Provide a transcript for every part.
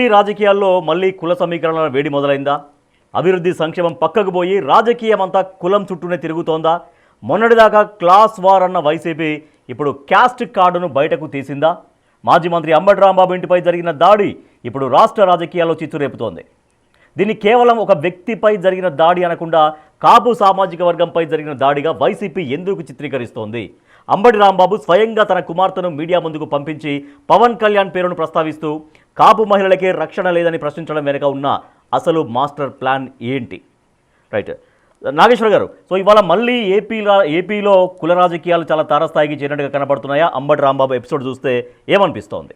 AP రాజకీయాల్లో మళ్ళీ కుల సమీకరణల వేడి మొదలైందా? అభివృద్ధి సంక్షేమం పక్కకు పోయి రాజకీయం అంతా కులం చుట్టూనే తిరుగుతోందా? మొన్నటిదాకా క్లాస్ వార్ అన్న వైసీపీ ఇప్పుడు క్యాస్ట్ కార్డును బయటకు తీసిందా? మాజీ మంత్రి అంబటి రాంబాబు ఇంటిపై జరిగిన దాడి ఇప్పుడు రాష్ట్ర రాజకీయాల్లో చిచ్చు రేపుతోంది. దీన్ని కేవలం ఒక వ్యక్తిపై జరిగిన దాడి అనకుండా కాపు సామాజిక వర్గంపై జరిగిన దాడిగా వైసీపీ ఎందుకు చిత్రీకరిస్తోంది? అంబటి రాంబాబు స్వయంగా తన కుమార్తెను మీడియా ముందుకు పంపించి పవన్ కళ్యాణ్ పేరును ప్రస్తావిస్తూ కాపు మహిళలకే రక్షణ లేదని ప్రశ్నించడం వెనుక ఉన్న అసలు మాస్టర్ ప్లాన్ ఏంటి? రైట్, నాగేశ్వర్ గారు, సో ఇవాళ మళ్ళీ ఏపీలో కుల రాజకీయాలు చాలా తారస్థాయికి చేరినట్టుగా కనబడుతున్నాయా? అంబటి రాంబాబు ఎపిసోడ్ చూస్తే ఏమనిపిస్తోంది?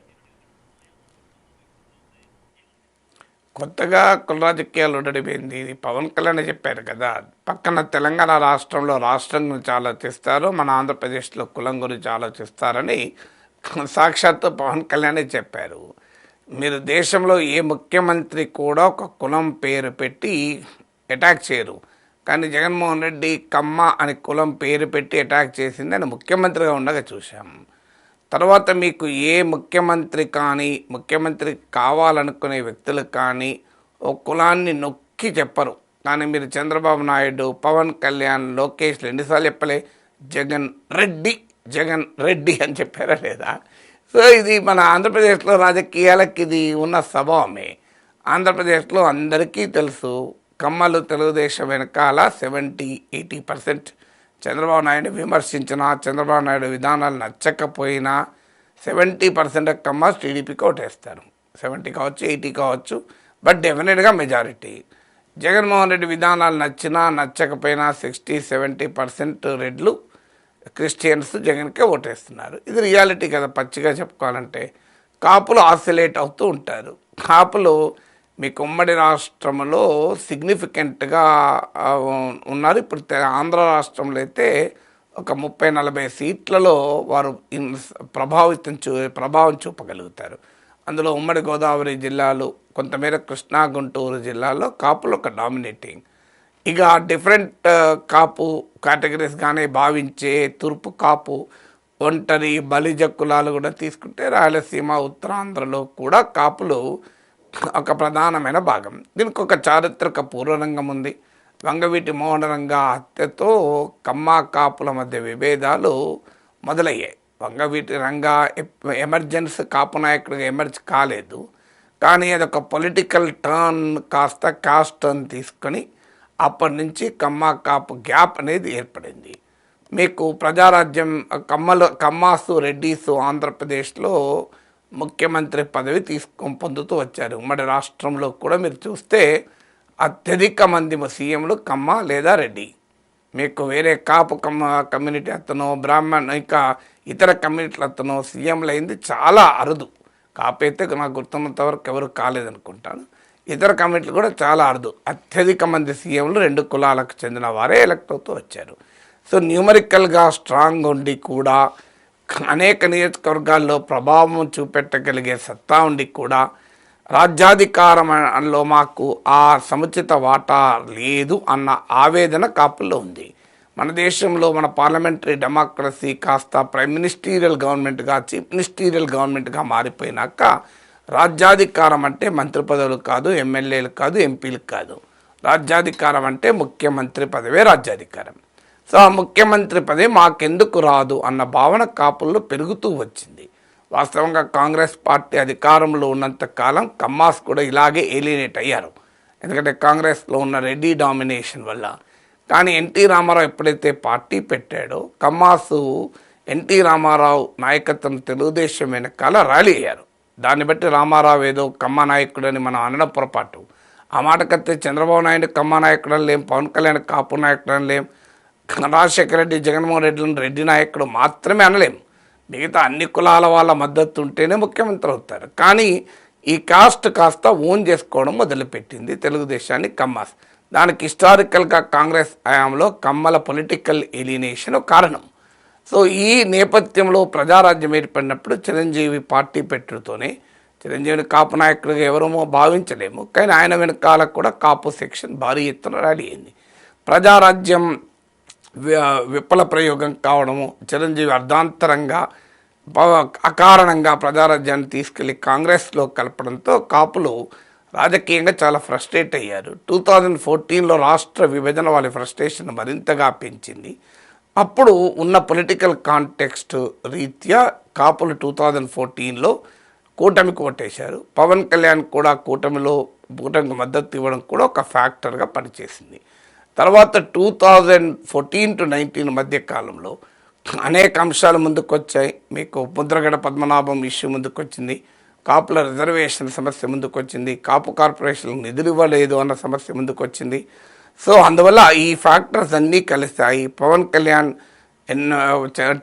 కొత్తగా కుల రాజకీయాలు ఉండడిపోయింది. ఇది పవన్ కళ్యాణ్ చెప్పారు కదా, పక్కన తెలంగాణ రాష్ట్రంలో రాష్ట్రం గురించి ఆలోచిస్తారు, మన ఆంధ్రప్రదేశ్లో కులం గురించి ఆలోచిస్తారని సాక్షాత్తు పవన్ కళ్యాణ్ చెప్పారు. మీరు దేశంలో ఏ ముఖ్యమంత్రి కూడా ఒక కులం పేరు పెట్టి అటాక్ చేయరు, కానీ జగన్మోహన్ రెడ్డి కమ్మ అని కులం పేరు పెట్టి అటాక్ చేసింది ఆయన ముఖ్యమంత్రిగా ఉండగా చూసాం. తర్వాత మీకు ఏ ముఖ్యమంత్రి కానీ, ముఖ్యమంత్రి కావాలనుకునే వ్యక్తులు కానీ ఓ కులాన్ని నొక్కి చెప్పరు. కానీ మీరు చంద్రబాబు నాయుడు, పవన్ కళ్యాణ్, లోకేష్ ఎన్నిసార్లు చెప్పలే జగన్ రెడ్డి, జగన్ రెడ్డి అని చెప్పారా లేదా? సో ఇది మన ఆంధ్రప్రదేశ్లో రాజకీయాలకు ఇది ఉన్న స్వభావమే. ఆంధ్రప్రదేశ్లో అందరికీ తెలుసు, కమ్మలు తెలుగుదేశం వెనకాల 70-80% చంద్రబాబు నాయుడు విమర్శించినా, చంద్రబాబు నాయుడు విధానాలు నచ్చకపోయినా 70% కమ్మస్ టీడీపీకి ఓటేస్తారు. 70 కావచ్చు, 80 కావచ్చు, బట్ డెఫినెట్గా మెజారిటీ. జగన్మోహన్ రెడ్డి విధానాలు నచ్చినా నచ్చకపోయినా 60-70% రెడ్లు క్రిస్టియన్స్ జగన్కే ఓటేస్తున్నారు. ఇది రియాలిటీ కదా. పచ్చిగా చెప్పుకోవాలంటే కాపులు ఆసిలేట్ అవుతూ ఉంటారు. కాపులు మీకు ఉమ్మడి రాష్ట్రంలో సిగ్నిఫికెంట్గా ఉన్నారు. ఇప్పుడు ఆంధ్ర రాష్ట్రంలో అయితే ఒక 30-40 సీట్లలో వారు ప్రభావం చూపగలుగుతారు. అందులో ఉమ్మడి గోదావరి జిల్లాలు, కొంతమేర కృష్ణా గుంటూరు జిల్లాలో కాపులు ఒక డామినేటింగ్. ఇక డిఫరెంట్ కాపు కేటగిరీస్గానే భావించే తూర్పు కాపు, ఒంటరి, బలిజ కులాలు కూడా తీసుకుంటే రాయలసీమ, ఉత్తరాంధ్రలో కూడా కాపులు ఒక ప్రధానమైన భాగం. దీనికి ఒక చారిత్రక పూర్వరంగం ఉంది. వంగవీటి మోహనరంగ హత్యతో కమ్మ కాపుల మధ్య విభేదాలు మొదలయ్యాయి. వంగవీటి రంగ ఎమర్జెన్సీ కాపు నాయకుడిగా ఎమర్జ్ కాలేదు, కానీ అదొక పొలిటికల్ టర్న్ కాస్త కాస్ట్ టర్న్ తీసుకొని అప్పటి నుంచి కమ్మ కాపు గ్యాప్ అనేది ఏర్పడింది. మీకు ప్రజారాజ్యం కమ్మాసు, రెడ్డీసు ఆంధ్రప్రదేశ్లో ముఖ్యమంత్రి పదవి పొందుతూ వచ్చారు. ఉమ్మడి రాష్ట్రంలో కూడా మీరు చూస్తే అత్యధిక మంది సీఎంలు కమ్మ లేదా రెడ్డి. మీకు వేరే కాపు కమ్యూనిటీ అతను, బ్రాహ్మణ్, ఇంకా ఇతర కమ్యూనిటీల అతను సీఎంలు అయింది చాలా అరుదు. కాపు అయితే నాకు గుర్తున్నంత వరకు ఎవరు కాలేదనుకుంటాను. ఇతర కమ్యూనిటీలు కూడా చాలా అరుదు. అత్యధిక మంది సీఎంలు 2 కులాలకు చెందిన వారే ఎలక్ట్ అవుతూ వచ్చారు. సో న్యూమరికల్గా స్ట్రాంగ్ ఉండి కూడా అనేక నియోజకవర్గాల్లో ప్రభావం చూపెట్టగలిగే సత్తా ఉండి కూడా రాజ్యాధికారంలో మాకు ఆ సముచిత వాటా లేదు అన్న ఆవేదన కాపుల్లో ఉంది. మన దేశంలో మన పార్లమెంటరీ డెమోక్రసీ కాస్త ప్రైమ్ మినిస్టీరియల్ గవర్నమెంట్గా, చీఫ్ మినిస్టీరియల్ గవర్నమెంట్గా మారిపోయినాక రాజ్యాధికారం అంటే మంత్రి పదవులు కాదు, ఎమ్మెల్యేలు కాదు, ఎంపీలు కాదు. రాజ్యాధికారం అంటే ముఖ్యమంత్రి పదవే రాజ్యాధికారం. సో ఆ ముఖ్యమంత్రి పదవి మాకెందుకు రాదు అన్న భావన కాపుల్లో పెరుగుతూ వచ్చింది. వాస్తవంగా కాంగ్రెస్ పార్టీ అధికారంలో ఉన్నంత కాలం కమ్మాస్ కూడా ఇలాగే ఏలినేట్ అయ్యారు, ఎందుకంటే కాంగ్రెస్లో ఉన్న రెడ్డి డామినేషన్ వల్ల. కానీ ఎన్టీ రామారావు ఎప్పుడైతే పార్టీ పెట్టాడో కమ్మాసు ఎన్టీ రామారావు నాయకత్వం తెలుగుదేశం వెనకాల ర్యాలీ అయ్యారు. దాన్ని బట్టి రామారావు ఏదో కమ్మ నాయకుడని మనం అనడం పొరపాటు. ఆ మాటకత్తే చంద్రబాబు నాయుడు కమ్మ నాయకుడని లేం, పవన్ కళ్యాణ్ కాపు నాయకుడని లేం, రాజశేఖర రెడ్డి, జగన్మోహన్ రెడ్డిని రెడ్డి నాయకుడు మాత్రమే అనలేం. మిగతా అన్ని కులాల వాళ్ళ మద్దతు ఉంటేనే ముఖ్యమంత్రి అవుతారు. కానీ ఈ కాస్ట్ కాస్త ఓన్ చేసుకోవడం మొదలుపెట్టింది తెలుగుదేశాన్ని కమ్మాస్. దానికి హిస్టారికల్గా కాంగ్రెస్ హయాంలో కమ్మల పొలిటికల్ ఎలినేషన్ కారణం. సో ఈ నేపథ్యంలో ప్రజారాజ్యం ఏర్పడినప్పుడు చిరంజీవి పార్టీ పెట్టుతోనే, చిరంజీవిని కాపు నాయకుడిగా ఎవరమో భావించలేము, కానీ ఆయన వెనకాల కూడా కాపు సెక్షన్ భారీ ఎత్తున ర్యాలీ అయింది. ప్రజారాజ్యం విఫల ప్రయోగం కావడము, చిరంజీవి అర్ధాంతరంగా అకారణంగా ప్రజారాజ్యాన్ని తీసుకెళ్లి కాంగ్రెస్లో కలపడంతో కాపులు రాజకీయంగా చాలా ఫ్రస్ట్రేట్ అయ్యారు. 2014లో రాష్ట్ర విభజన వాళ్ళ ఫ్రస్ట్రేషన్ మరింతగా పెంచింది. అప్పుడు ఉన్న పొలిటికల్ కాంటెక్స్ట్ రీత్యా కాపులు 2014లో కూటమికి ఓటేశారు. పవన్ కళ్యాణ్ కూడా కూటమికి మద్దతు ఇవ్వడం కూడా ఒక ఫ్యాక్టర్గా పనిచేసింది. తర్వాత 2014 to 19 మధ్య కాలంలో అనేక అంశాలు ముందుకు వచ్చాయి. మీకు ముద్రగడ పద్మనాభం ఇష్యూ ముందుకు వచ్చింది, కాపుల రిజర్వేషన్ సమస్య ముందుకు వచ్చింది, కాపు కార్పొరేషన్లకు నిధులు ఇవ్వలేదు అన్న సమస్య ముందుకు వచ్చింది. సో అందువల్ల ఈ ఫ్యాక్టర్స్ అన్నీ కలిస్తాయి. పవన్ కళ్యాణ్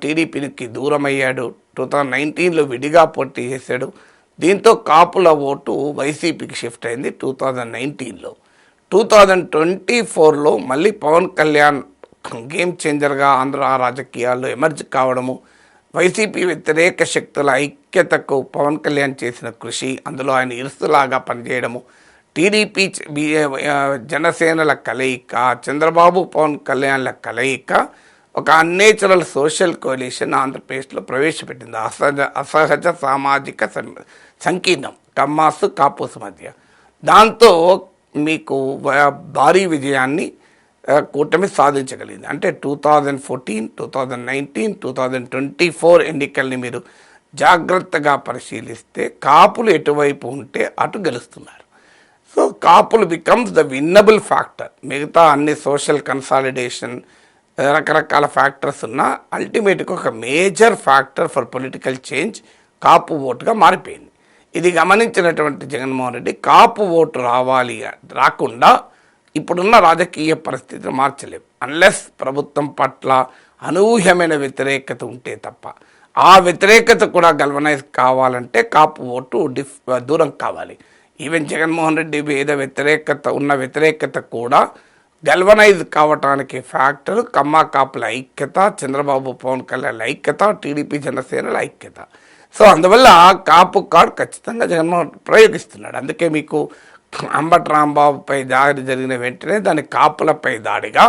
టీడీపీకి దూరం అయ్యాడు. 2019లో విడిగా పోటీ చేశాడు. దీంతో కాపుల ఓటు వైసీపీకి షిఫ్ట్ అయింది 2019లో. 2024లో మళ్ళీ పవన్ కళ్యాణ్ గేమ్ చేంజర్గా ఆంధ్ర రాజకీయాల్లో ఎమర్జ్ కావడము, వైసీపీ వ్యతిరేక శక్తుల ఐక్యతకు పవన్ కళ్యాణ్ చేసిన కృషి, అందులో ఆయన ఇరుసులాగా పనిచేయడము, టీడీపీ జనసేనల కలయిక, చంద్రబాబు పవన్ కళ్యాణ్ల కలయిక ఒక అన్నేచురల్ సోషల్ కోalition ఆంధ్రప్రదేశ్లో ప్రవేశపెట్టింది. అసహజ సామాజిక సంకీర్ణం కమ్మాసు కాపుస్ మధ్య. దాంతో మీకు భారీ విజయాన్ని కూటమి సాధించగలిగింది. అంటే 2014, 2019, 2024 ఎన్నికల్ని మీరు జాగ్రత్తగా పరిశీలిస్తే కాపులు ఎటువైపు ఉంటే అటు గెలుస్తున్నారు. సో కాపులు బికమ్స్ ద విన్నబుల్ ఫ్యాక్టర్. మిగతా అన్ని సోషల్ కన్సాలిడేషన్ రకరకాల ఫ్యాక్టర్స్ ఉన్నా అల్టిమేట్గా ఒక major factor for political change Kapu ఓటుగా మారిపోయింది. ఇది గమనించినటువంటి జగన్మోహన్ రెడ్డి కాపు ఓటు రాకుండా ఇప్పుడున్న రాజకీయ పరిస్థితిని మార్చలేవు అన్లెస్ ప్రభుత్వం పట్ల అనూహ్యమైన వ్యతిరేకత ఉంటే తప్ప. ఆ వ్యతిరేకత కూడా గల్వనైజ్ కావాలంటే కాపు ఓటు దూరం కావాలి. ఈవెన్ జగన్మోహన్ రెడ్డి మీద వ్యతిరేకత కూడా గల్వనైజ్ కావటానికి ఫ్యాక్టర్ కాపుల ఐక్యత, చంద్రబాబు పవన్ కళ్యాణ్ ఐక్యత, టీడీపీ జనసేనల ఐక్యత. సో అందువల్ల కాపు కార్డు ఖచ్చితంగా జగన్మోహన్ ప్రయోగిస్తున్నాడు. అందుకే మీకు అంబటి రాంబాబుపై దాడి జరిగిన వెంటనే దాన్ని కాపులపై దాడిగా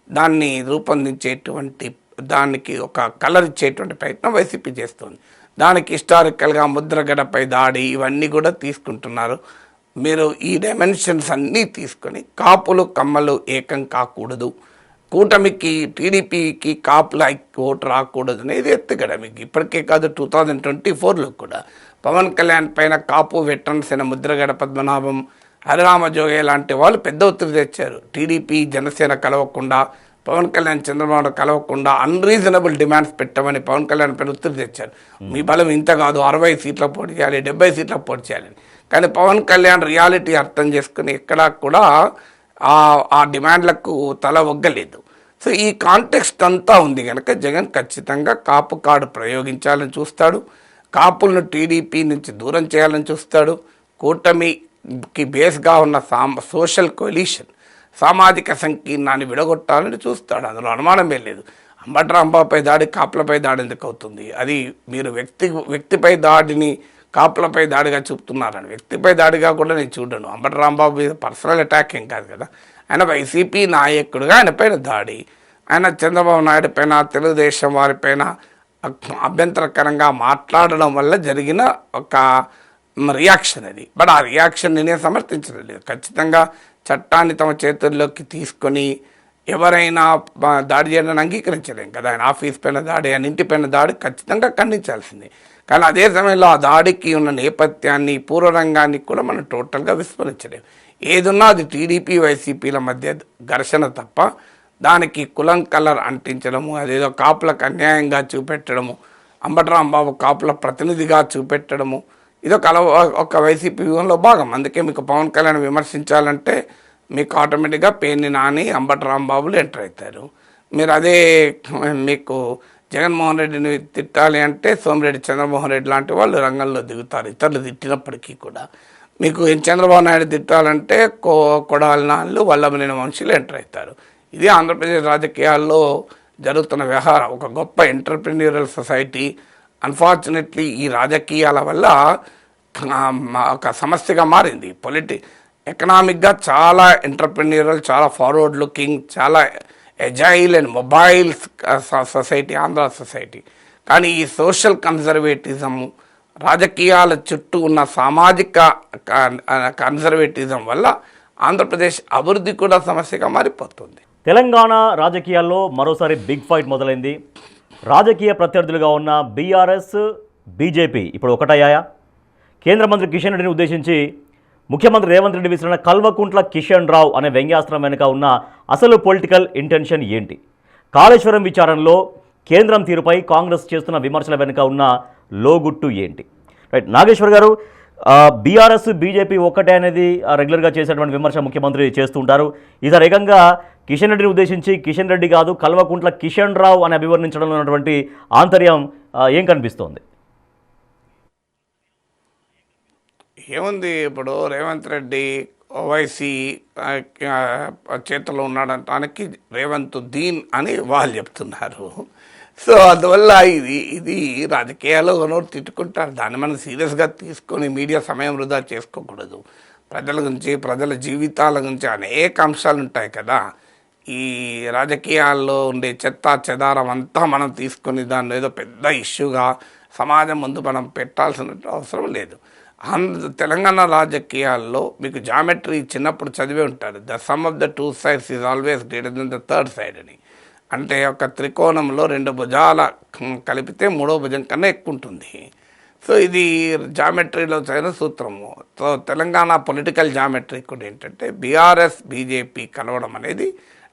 దాన్ని రూపొందించేటువంటి దానికి ఒక కలర్ ఇచ్చేటువంటి ప్రయత్నం వైసీపీ చేస్తుంది. దానికి హిస్టారికల్గా ముద్రగడపై దాడి ఇవన్నీ కూడా తీసుకుంటున్నారు. మీరు ఈ డైమెన్షన్స్ అన్నీ తీసుకొని కాపులు కమ్మలు ఏకం కాకూడదు, కూటమికి టీడీపీకి కాపుల ఓటు రాకూడదు అనేది ఎత్తుగడ. మీకు ఇప్పటికే కాదు 2024లో కూడా పవన్ కళ్యాణ్ పైన కాపు వెటరన్స్ అయిన ముద్రగడ పద్మనాభం, హరిరామ జోగే లాంటి వాళ్ళు పెద్ద ఒత్తిడి తెచ్చారు. టీడీపీ జనసేన కలవకుండా, పవన్ కళ్యాణ్ చంద్రబాబు కలవకుండా అన్రీజనబుల్ డిమాండ్స్ పెట్టమని పవన్ కళ్యాణ్ పైన ఒత్తిడి తెచ్చారు. మీ బలం ఇంత కాదు, 60 సీట్ల పోటీ చేయాలి, 70 సీట్ల పోటీ చేయాలని. కానీ పవన్ కళ్యాణ్ రియాలిటీ అర్థం చేసుకుని ఎక్కడా కూడా ఆ డిమాండ్లకు తల ఒగ్గలేదు. సో ఈ కాంటెక్స్ట్ అంతా ఉంది కనుక జగన్ ఖచ్చితంగా కాపు కార్డు ప్రయోగించాలని చూస్తాడు, కాపులను టీడీపీ నుంచి దూరం చేయాలని చూస్తాడు, కూటమికి బేస్గా ఉన్న సోషల్ కోalition సామాజిక సంకీర్ణాన్ని విడగొట్టాలని చూస్తాడు. అందులో అనుమానమే లేదు. అంబటి రాంబాబుపై దాడి కాపులపై దాడి ఎందుకు అవుతుంది? అది మీరు వ్యక్తిపై దాడిని కాపులపై దాడిగా చూపుతున్నారని. వ్యక్తిపై దాడిగా కూడా నేను చూడను. అంబటి రాంబాబు మీద పర్సనల్ అటాక్ ఏం కాదు కదా. ఆయన వైసీపీ నాయకుడిగా ఆయన పైన దాడి, ఆయన చంద్రబాబు నాయుడు పైన, తెలుగుదేశం వారిపైన అభ్యంతరకరంగా మాట్లాడడం వల్ల జరిగిన ఒక రియాక్షన్ అది. బట్ ఆ రియాక్షన్ నేనే సమర్థించడం లేదు. ఖచ్చితంగా చట్టాన్ని తమ చేతుల్లోకి తీసుకొని ఎవరైనా దాడి చేయడానికి అంగీకరించలేం కదా. ఆయన ఆఫీస్ పైన దాడి, ఆయన ఇంటి పైన దాడి ఖచ్చితంగా ఖండించాల్సింది. కానీ అదే సమయంలో ఆ దాడికి ఉన్న నేపథ్యాన్ని, పూర్వరంగాన్ని కూడా మనం టోటల్గా విస్మరించలేము. ఏదున్నా అది టీడీపీ వైసీపీల మధ్య ఘర్షణ తప్ప దానికి కులం కలర్ అంటించడము, అదేదో కాపులకు అన్యాయంగా చూపెట్టడము, అంబటి రాంబాబు కాపుల ప్రతినిధిగా చూపెట్టడము ఇదొక ఒక వైసీపీ వ్యూహంలో భాగం. అందుకే మీకు పవన్ కళ్యాణ్ విమర్శించాలంటే మీకు ఆటోమేటిక్గా పేర్ని నాని, అంబటి రాంబాబులు ఎంటర్ అవుతారు. మీరు అదే మీకు జగన్మోహన్ రెడ్డిని తిట్టాలి అంటే సోమిరెడ్డి చంద్రమోహన్ రెడ్డి లాంటి వాళ్ళు రంగంలో దిగుతారు. ఇతరులు తిట్టినప్పటికీ కూడా మీకు చంద్రబాబు నాయుడు తిట్టాలంటే కొడాలి నాళ్ళు, వల్లభనేని వంశీలు ఎంటర్ అవుతారు. ఇది ఆంధ్రప్రదేశ్ రాజకీయాల్లో జరుగుతున్న వ్యవహారం. ఒక గొప్ప ఎంటర్ప్రెన్యూరల్ సొసైటీ అన్ఫార్చునేట్లీ ఈ రాజకీయాల వల్ల ఒక సమస్యగా మారింది. ఎకనామిక్గా చాలా ఎంటర్ప్రెన్యూరల్, చాలా ఫార్వర్డ్ లుకింగ్, చాలా agile and mobile society Andhra society. కానీ ఈ సోషల్ కన్జర్వేటిజం, రాజకీయాల చుట్టూ ఉన్న సామాజిక కన్జర్వేటిజం వల్ల ఆంధ్రప్రదేశ్ అభివృద్ధి కూడా సమస్యగా మారిపోతుంది. తెలంగాణ రాజకీయాల్లో మరోసారి బిగ్ ఫైట్ మొదలైంది. రాజకీయ ప్రత్యర్థులుగా ఉన్న బీఆర్ఎస్, బీజేపీ ఇప్పుడు ఒకటయ్యాయా? కేంద్ర మంత్రి కిషన్ రెడ్డిని ఉద్దేశించి ముఖ్యమంత్రి రేవంత్ రెడ్డి విసిరిన కల్వకుంట్ల కిషన్ రావు అనే వ్యంగ్యాస్త్రం వెనుక ఉన్న అసలు పొలిటికల్ ఇంటెన్షన్ ఏంటి? కాళేశ్వరం విచారణలో కేంద్రం తీరుపై కాంగ్రెస్ చేస్తున్న విమర్శల వెనుక ఉన్న లోగుట్టు ఏంటి? రైట్, నాగేశ్వర్ గారు, బీఆర్ఎస్, బీజేపీ ఒక్కటే అనేది రెగ్యులర్గా చేసేటువంటి విమర్శ ముఖ్యమంత్రి చేస్తూ ఉంటారు. ఈసారి ఏకంగా కిషన్ రెడ్డిని ఉద్దేశించి కిషన్ రెడ్డి కాదు కల్వకుంట్ల కిషన్ రావు అని అభివర్ణించడంలో ఉన్నటువంటి ఆంతర్యం ఏం కనిపిస్తోంది? ఏముంది, ఇప్పుడు రేవంత్ రెడ్డి ఓవైసీ చేతిలో ఉన్నాడంటానికి రేవంత్ దీన్ అని వాళ్ళు చెప్తున్నారు. సో అందువల్ల ఇది రాజకీయాల్లో నోరు తిట్టుకుంటారు. దాన్ని మనం సీరియస్గా తీసుకొని మీడియా సమయం వృధా చేసుకోకూడదు. ప్రజల గురించి, ప్రజల జీవితాల గురించి అనేక అంశాలు ఉంటాయి కదా. ఈ రాజకీయాల్లో ఉండే చెత్త చెదారం అంతా మనం తీసుకొని దాన్ని ఏదో పెద్ద ఇష్యూగా సమాజం ముందు మనం పెట్టాల్సిన అవసరం లేదు. తెలంగాణ రాజకీయాల్లో మీకు జామెట్రీ చిన్నప్పుడు చదివే ఉంటారు. The sum of the two sides is always greater than the third side అని. అంటే ఒక త్రికోణంలో రెండు భుజాల కలిపితే మూడో భుజం కన్నా ఎక్కువ ఉంటుంది. సో ఇది జామెట్రీలో చదివిన సూత్రము. సో తెలంగాణ పొలిటికల్ జామెట్రీ కూడా ఏంటంటే బీఆర్ఎస్, బీజేపీ కలవడం అనేది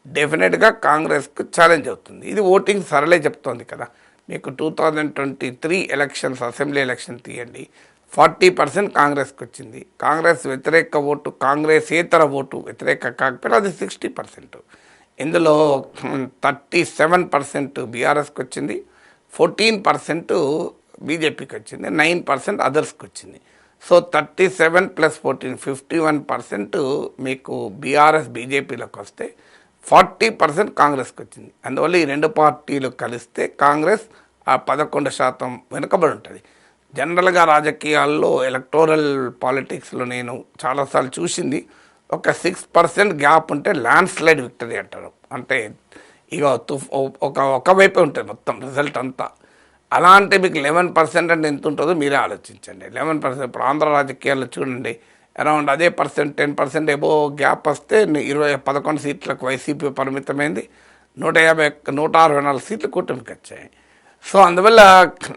డెఫినెట్గా కాంగ్రెస్కు ఛాలెంజ్ అవుతుంది. ఇది ఓటింగ్ సరళే చెప్తోంది కదా. మీకు 2023 ఎలక్షన్స్, అసెంబ్లీ ఎలక్షన్ తీయండి, 40% కాంగ్రెస్కి వచ్చింది. కాంగ్రెస్ వ్యతిరేక ఓటు, కాంగ్రెసేతర ఓటు వ్యతిరేక కాకపోయినా అది 60%. ఇందులో 37% బీఆర్ఎస్కి వచ్చింది, 14% బీజేపీకి వచ్చింది, 9% అదర్స్కి వచ్చింది. సో 37 + 14 51% మీకు బీఆర్ఎస్, బీజేపీలోకి వస్తే 40% కాంగ్రెస్కి వచ్చింది. అందువల్ల ఈ రెండు పార్టీలు కలిస్తే కాంగ్రెస్ 11% వెనుకబడి ఉంటుంది. జనరల్గా రాజకీయాల్లో ఎలక్టోరల్ పాలిటిక్స్లో నేను చాలాసార్లు చూసింది, ఒక 6% గ్యాప్ ఉంటే ల్యాండ్ స్లైడ్ విక్టరీ అంటారు. అంటే ఇక ఒకవైపే ఉంటుంది మొత్తం రిజల్ట్ అంతా. అలా అంటే మీకు 11% అంటే ఎంత ఉంటుందో మీరే ఆలోచించండి. 11%. ఇప్పుడు ఆంధ్ర రాజకీయాల్లో చూడండి, అరౌండ్ అదే 10% ఏబో గ్యాప్ వస్తే 11 సీట్లకు వైసీపీ పరిమితమైంది, 164 సీట్లు కూటమికి వచ్చాయి. సో అందువల్ల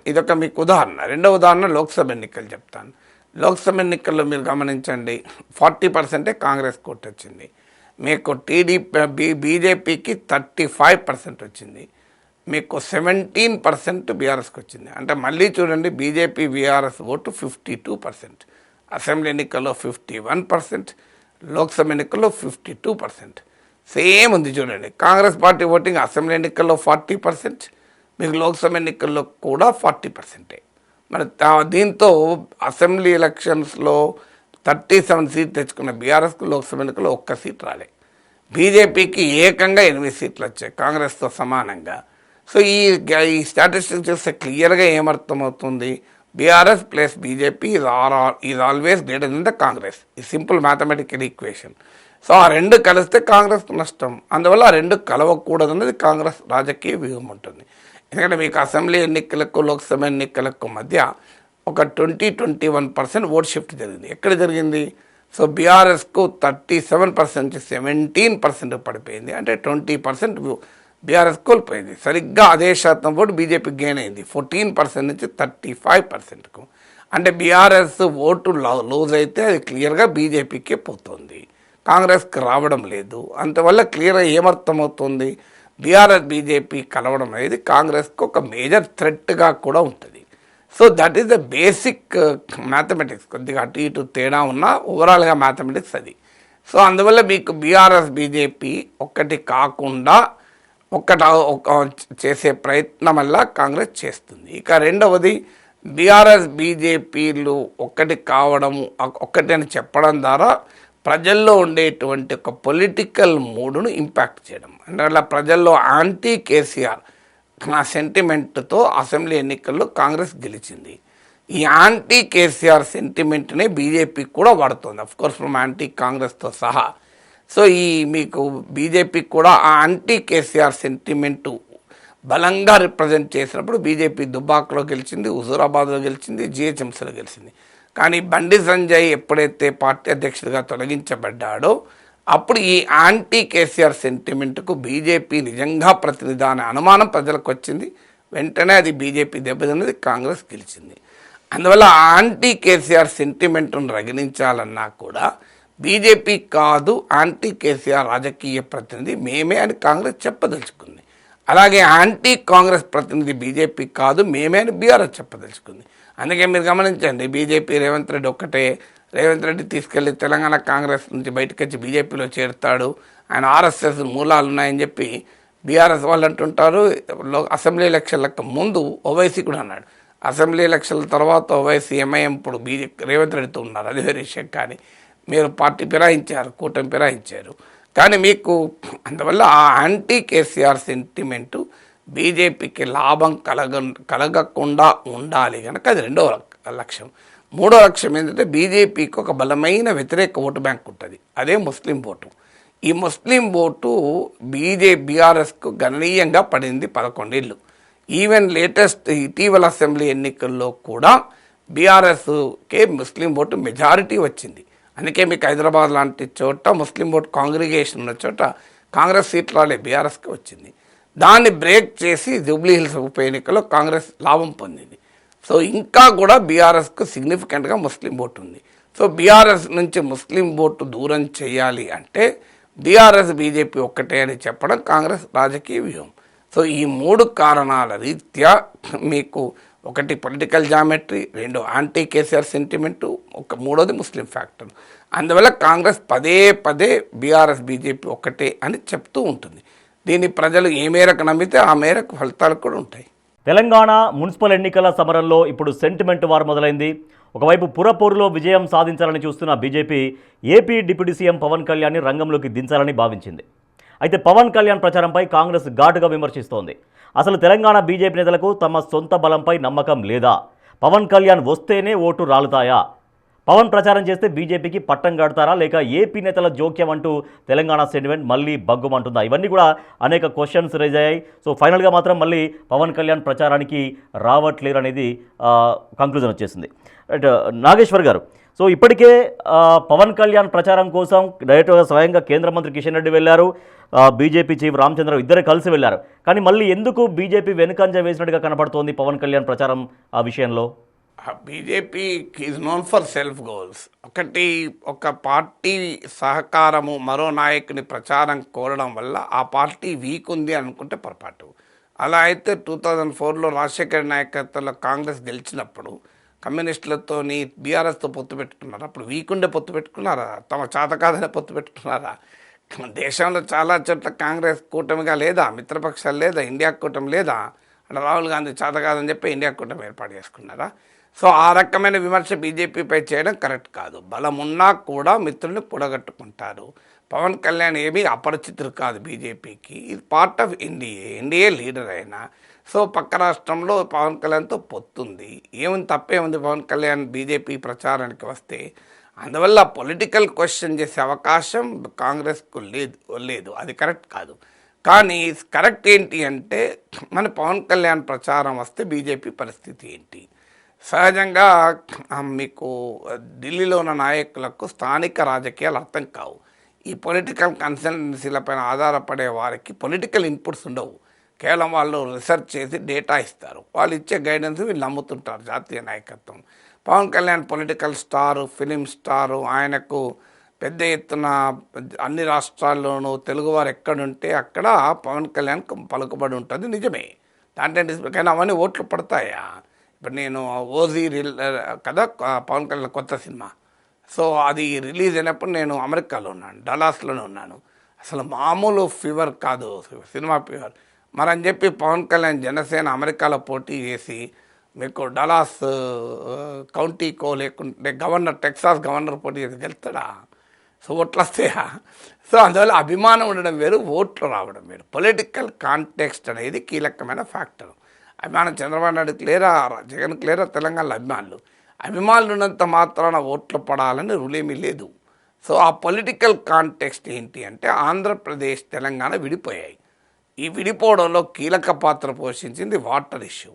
ఇదొక మీకు ఉదాహరణ. రెండవ ఉదాహరణ లోక్సభ ఎన్నికలు చెప్తాను. లోక్సభ ఎన్నికల్లో మీరు గమనించండి, 40% కాంగ్రెస్ కోట్ వచ్చింది. మీకు బీజేపీకి 35% వచ్చింది. మీకు 17% బీఆర్ఎస్కి వచ్చింది. అంటే మళ్ళీ చూడండి, బీజేపీ బీఆర్ఎస్ ఓటు 52%, అసెంబ్లీ ఎన్నికల్లో 51%, లోక్సభ ఎన్నికల్లో 52%. సేమ్ ఉంది చూడండి. కాంగ్రెస్ పార్టీ ఓటింగ్ అసెంబ్లీ ఎన్నికల్లో 40%, మీకు లోక్సభ ఎన్నికల్లో కూడా 40%. మరి దీంతో అసెంబ్లీ ఎలక్షన్స్లో 37 సీట్లు తెచ్చుకున్న బీఆర్ఎస్కు లోక్సభ ఎన్నికల్లో 1 సీట్ రాలే. బీజేపీకి ఏకంగా 8 సీట్లు వచ్చాయి కాంగ్రెస్తో సమానంగా. సో ఈ స్టాటిస్టిక్స్ చూస్తే క్లియర్గా ఏమర్థమవుతుంది, BRS plus BJP is always greater than the Congress. ఈ సింపుల్ మ్యాథమెటికల్ ఈక్వేషన్. సో ఆ రెండు కలిస్తే కాంగ్రెస్కు నష్టం. అందువల్ల ఆ రెండు కలవకూడదు అనేది కాంగ్రెస్ రాజకీయ వ్యూహం ఉంటుంది. ఎందుకంటే మీకు అసెంబ్లీ ఎన్నికలకు, లోక్సభ ఎన్నికలకు మధ్య ఒక 20-21% ఓట్ షిఫ్ట్ జరిగింది. ఎక్కడ జరిగింది? సో బీఆర్ఎస్కు 37% నుంచి 17% పడిపోయింది. అంటే 20% బీఆర్ఎస్ కోల్పోయింది. సరిగ్గా అదే శాతం ఓటు బీజేపీకి గెయిన్ అయింది, 14% నుంచి 35%కు. అంటే బీఆర్ఎస్ ఓటు లూజ్ అయితే అది క్లియర్గా బీజేపీకే పోతుంది, కాంగ్రెస్కి రావడం లేదు. అందువల్ల క్లియర్గా ఏమర్థమవుతుంది, బీఆర్ఎస్ బీజేపీ కలవడం అనేది కాంగ్రెస్కి ఒక మేజర్ థ్రెట్గా కూడా ఉంటుంది. So that is the basic mathematics. కొద్దిగా అటు ఇటు తేడా ఉన్న ఓవరాల్గా మ్యాథమెటిక్స్ అది. సో అందువల్ల మీకు బీఆర్ఎస్ బీజేపీ ఒక్కటి కాకుండా చేసే ప్రయత్నం వల్ల కాంగ్రెస్ చేస్తుంది. ఇక రెండవది, బీఆర్ఎస్ బీజేపీలు ఒక్కటి కావడం, ఒక్కటి అని చెప్పడం ద్వారా ప్రజల్లో ఉండేటువంటి ఒక పొలిటికల్ మూడును ఇంపాక్ట్ చేయడం. అందువల్ల ప్రజల్లో యాంటీ కేసీఆర్ సెంటిమెంట్తో అసెంబ్లీ ఎన్నికల్లో కాంగ్రెస్ గెలిచింది. ఈ యాంటీ కేసీఆర్ సెంటిమెంట్నే బీజేపీ కూడా వాడుతుంది, అఫ్కోర్స్ ఫ్రమ్ యాంటీ కాంగ్రెస్తో సహా. సో ఈ మీకు బీజేపీ కూడా ఆ యాంటీ కేసీఆర్ సెంటిమెంటు బలంగా రిప్రజెంట్ చేసినప్పుడు బీజేపీ దుబ్బాకలో గెలిచింది, హుజూరాబాద్లో గెలిచింది, జిహెచ్ఎంసీలో గెలిచింది. కానీ బండి సంజయ్ ఎప్పుడైతే పార్టీ అధ్యక్షుడిగా తొలగించబడ్డాడో అప్పుడు ఈ యాంటీ కేసీఆర్ సెంటిమెంట్కు బీజేపీ నిజంగా ప్రతినిధి అనే అనుమానం ప్రజలకు వచ్చింది. వెంటనే అది బీజేపీ దెబ్బతిన్నది, కాంగ్రెస్ గెలిచింది. అందువల్ల యాంటీ కేసీఆర్ సెంటిమెంట్ను రగిలించాలన్నా కూడా బీజేపీ కాదు యాంటీ కేసీఆర్ రాజకీయ ప్రతినిధి మేమే అని కాంగ్రెస్ చెప్పదలుచుకుంది. అలాగే యాంటీ కాంగ్రెస్ ప్రతినిధి బీజేపీ కాదు మేమే అని బీఆర్ఎస్ చెప్పదలుచుకుంది. అందుకే మీరు గమనించండి, బీజేపీ రేవంత్ రెడ్డి ఒక్కటే, రేవంత్ రెడ్డి తీసుకెళ్లి తెలంగాణ కాంగ్రెస్ నుంచి బయటకు వచ్చి బీజేపీలో చేరుతాడు, ఆయన ఆర్ఎస్ఎస్ మూలాలు ఉన్నాయని చెప్పి బీఆర్ఎస్ వాళ్ళు అంటుంటారు. అసెంబ్లీ ఎలక్షన్లకు ముందు ఓవైసీ కూడా అన్నాడు, అసెంబ్లీ ఎలక్షన్ల తర్వాత ఓవైసీ ఎంఐఎం ఇప్పుడు రేవంత్ రెడ్డితో ఉన్నారు, అది వేరే విషయం. కానీ మీరు పార్టీ ఫిరాయించారు, కూటమి ఫిరాయించారు. కానీ మీకు అందువల్ల ఆ యాంటీ కేసీఆర్ సెంటిమెంటు బీజేపీకి లాభం కలగకుండా ఉండాలి కనుక అది రెండవ లక్ష్యం. మూడో లక్ష్యం ఏంటంటే బీజేపీకి ఒక బలమైన వ్యతిరేక ఓటు బ్యాంక్ ఉంటుంది, అదే ముస్లిం ఓటు. ఈ ముస్లిం ఓటు బీఆర్ఎస్కు గణనీయంగా పడింది 11 ఏళ్ళు. ఈవెన్ లేటెస్ట్ ఇటీవల అసెంబ్లీ ఎన్నికల్లో కూడా బీఆర్ఎస్కే ముస్లిం ఓటు మెజారిటీ వచ్చింది. అందుకే మీకు హైదరాబాద్ లాంటి చోట ముస్లిం ఓటు కాంగ్రిగేషన్ ఉన్న చోట కాంగ్రెస్ సీట్లు రాలే, బీఆర్ఎస్కి వచ్చింది. దాన్ని బ్రేక్ చేసి జూబ్లీ హిల్స్ ఉప ఎన్నికలో కాంగ్రెస్ లాభం పొందింది. సో ఇంకా కూడా బీఆర్ఎస్కు సిగ్నిఫికెంట్గా ముస్లిం ఓటు ఉంది. సో బీఆర్ఎస్ నుంచి ముస్లిం ఓటు దూరం చేయాలి అంటే బీఆర్ఎస్ బీజేపీ ఒక్కటే అని చెప్పడం కాంగ్రెస్ రాజకీయ వ్యూహం. సో ఈ 3 కారణాల రీత్యా మీకు ఒకటి political geometry, 2 anti KCR sentiment, మూడోది ముస్లిం ఫ్యాక్టర్. అందువల్ల కాంగ్రెస్ పదే పదే బీఆర్ఎస్ బీజేపీ ఒక్కటే అని చెప్తూ ఉంటుంది. దీన్ని ప్రజలు ఏ మేరకు నమ్మితే ఆ మేరకు ఫలితాలు కూడా ఉంటాయి. తెలంగాణ మున్సిపల్ ఎన్నికల సమరంలో ఇప్పుడు సెంటిమెంట్ వార్ మొదలైంది. ఒకవైపు పురపోరులో విజయం సాధించాలని చూస్తున్న BJP AP deputy CM Pavan కళ్యాణ్ని రంగంలోకి దించాలని భావించింది. అయితే పవన్ కళ్యాణ్ ప్రచారంపై కాంగ్రెస్ ఘాటుగా విమర్శిస్తోంది. అసలు తెలంగాణ బీజేపీ నేతలకు తమ సొంత బలంపై నమ్మకం లేదా? పవన్ కళ్యాణ్ వస్తేనే ఓటు రాలుతాయా? పవన్ ప్రచారం చేస్తే బీజేపీకి పట్టం కడతారా, లేక ఏపీ నేతల జోక్యం అంటూ తెలంగాణ సెంటిమెంట్ మళ్ళీ బగ్గుమంటుందా? ఇవన్నీ కూడా అనేక క్వశ్చన్స్ రైజ్ అయ్యాయి. సో ఫైనల్గా మాత్రం మళ్ళీ పవన్ కళ్యాణ్ ప్రచారానికి రావట్లేరు అనేది కంక్లూజన్ వచ్చేసింది. రైట్, నాగేశ్వర్ గారు, సో ఇప్పటికే పవన్ కళ్యాణ్ ప్రచారం కోసం డైరెక్ట్గా స్వయంగా కేంద్ర మంత్రి కిషన్ రెడ్డి వెళ్ళారు, బీజేపీ చీఫ్ రామచంద్ర ఇద్దరే కలిసి వెళ్ళారు. కానీ మళ్ళీ ఎందుకు బీజేపీ వెనుకంజ వేసినట్టుగా కనపడుతోంది పవన్ కళ్యాణ్ ప్రచారం ఆ విషయంలో? BJP is known for self goals. ఒక పార్టీ సహకారము మరో నాయకుని ప్రచారం కోరడం వల్ల ఆ పార్టీ వీక్ ఉంది అనుకుంటే పొరపాటు. అలా అయితే 2004లో రాజశేఖర నాయకత్వంలో కాంగ్రెస్ గెలిచినప్పుడు కమ్యూనిస్టులతోని బీఆర్ఎస్తో పొత్తు పెట్టుకున్నారు. అప్పుడు వీక్ ఉండే పొత్తు పెట్టుకున్నారా? తమ చేత కాదనే పొత్తు పెట్టుకున్నారా? దేశంలో చాలా చోట్ల కాంగ్రెస్ కూటమిగా లేదా, మిత్రపక్షాలు లేదా, ఇండియా కూటమి లేదా, అంటే రాహుల్ గాంధీ చేత కాదని చెప్పి ఇండియా కూటమి ఏర్పాటు చేసుకున్నారా? సో ఆ రకమైన విమర్శ బీజేపీపై చేయడం కరెక్ట్ కాదు. బలం ఉన్నా కూడా మిత్రుల్ని కూడగట్టుకుంటారు. పవన్ కళ్యాణ్ ఏమీ అపరిచితులు కాదు బీజేపీకి, ఇది పార్ట్ ఆఫ్ ఎన్డీఏ లీడర్ అయినా. సో పక్క రాష్ట్రంలో పవన్ కళ్యాణ్తో పొత్తుంది, ఏముంది తప్పేముంది పవన్ కళ్యాణ్ బీజేపీ ప్రచారానికి వస్తే? అందువల్ల పొలిటికల్ క్వశ్చన్ చేసే అవకాశం కాంగ్రెస్కు లేదు, అది కరెక్ట్ కాదు. కానీ కరెక్ట్ ఏంటి అంటే మన పవన్ కళ్యాణ్ ప్రచారం వస్తే బీజేపీ పరిస్థితి ఏంటి? సహజంగా మీకు ఢిల్లీలో ఉన్న నాయకులకు స్థానిక రాజకీయాలు అర్థం కావు. ఈ పొలిటికల్ కన్సల్టెన్సీలపైన ఆధారపడే వారికి పొలిటికల్ ఇన్పుట్స్ ఉండవు. కేవలం వాళ్ళు రీసెర్చ్ చేసి డేటా ఇస్తారు, వాళ్ళు ఇచ్చే గైడెన్స్ వీళ్ళు నమ్ముతుంటారు జాతీయ నాయకత్వం. Pavan Kalyan political star, film star, ఆయనకు పెద్ద ఎత్తున అన్ని రాష్ట్రాల్లోనూ తెలుగువారు ఎక్కడుంటే అక్కడ పవన్ కళ్యాణ్ పలుకుబడి ఉంటుంది, నిజమే. దాంట్లో కానీ అవన్నీ ఓట్లు పడతాయా? ఇప్పుడు నేను ఓజీ కదా పవన్ కళ్యాణ్ కొత్త సినిమా, సో అది రిలీజ్ అయినప్పుడు నేను అమెరికాలో ఉన్నాను, డలాస్లోనే ఉన్నాను. అసలు మామూలు ఫీవర్ కాదు, సినిమా ఫీవర్. మరి అని చెప్పి పవన్ కళ్యాణ్ జనసేన అమెరికాలో పోటీ చేసి మీకు డలాస్ కౌంటీకో లేకుంటే టెక్సాస్ గవర్నర్ పోటీ చేసి గెలుస్తాడా? సో ఓట్లు వస్తాయా? సో అందువల్ల అభిమానం ఉండడం వేరు, ఓట్లు రావడం వేరు. పొలిటికల్ కాంటెక్స్ట్ అనేది కీలకమైన ఫ్యాక్టర్. అభిమానం చంద్రబాబు నాయుడుకి లేరా, జగన్కి లేరా, తెలంగాణలో అభిమానులు ఉన్నంత మాత్రాన ఓట్లు పడాలని రూల్ ఏమీ లేదు. సో ఆ పొలిటికల్ కాంటెక్స్ట్ ఏంటి అంటే ఆంధ్రప్రదేశ్ తెలంగాణ విడిపోయాయి. ఈ విడిపోవడంలో కీలక పాత్ర పోషించింది వాటర్ ఇష్యూ.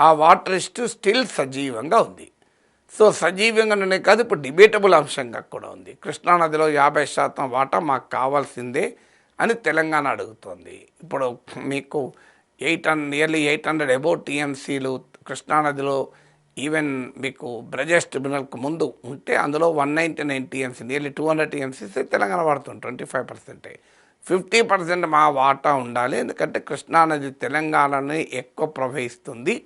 ఆ వాటర్ ఇష్యూ స్టిల్ సజీవంగా ఉంది. సో సజీవంగానే కాదు, ఇప్పుడు డిబేటబుల్ అంశంగా కూడా ఉంది. కృష్ణానదిలో 50% వాటా మాకు కావాల్సిందే అని తెలంగాణ అడుగుతోంది. ఇప్పుడు మీకు నియర్లీ 800 అబౌవ్ టీఎంసీలు కృష్ణానదిలో ఈవెన్ మీకు బ్రజెస్ ట్రిబ్యునల్కు ముందు ఉంటే అందులో 199 టీఎంసీ, నియర్లీ 200 టీఎంసీస్ తెలంగాణ వాడుతుంది. 25%. 50% మా వాటా ఉండాలి, ఎందుకంటే కృష్ణానది తెలంగాణని ఎక్కువ ప్రవహిస్తుంది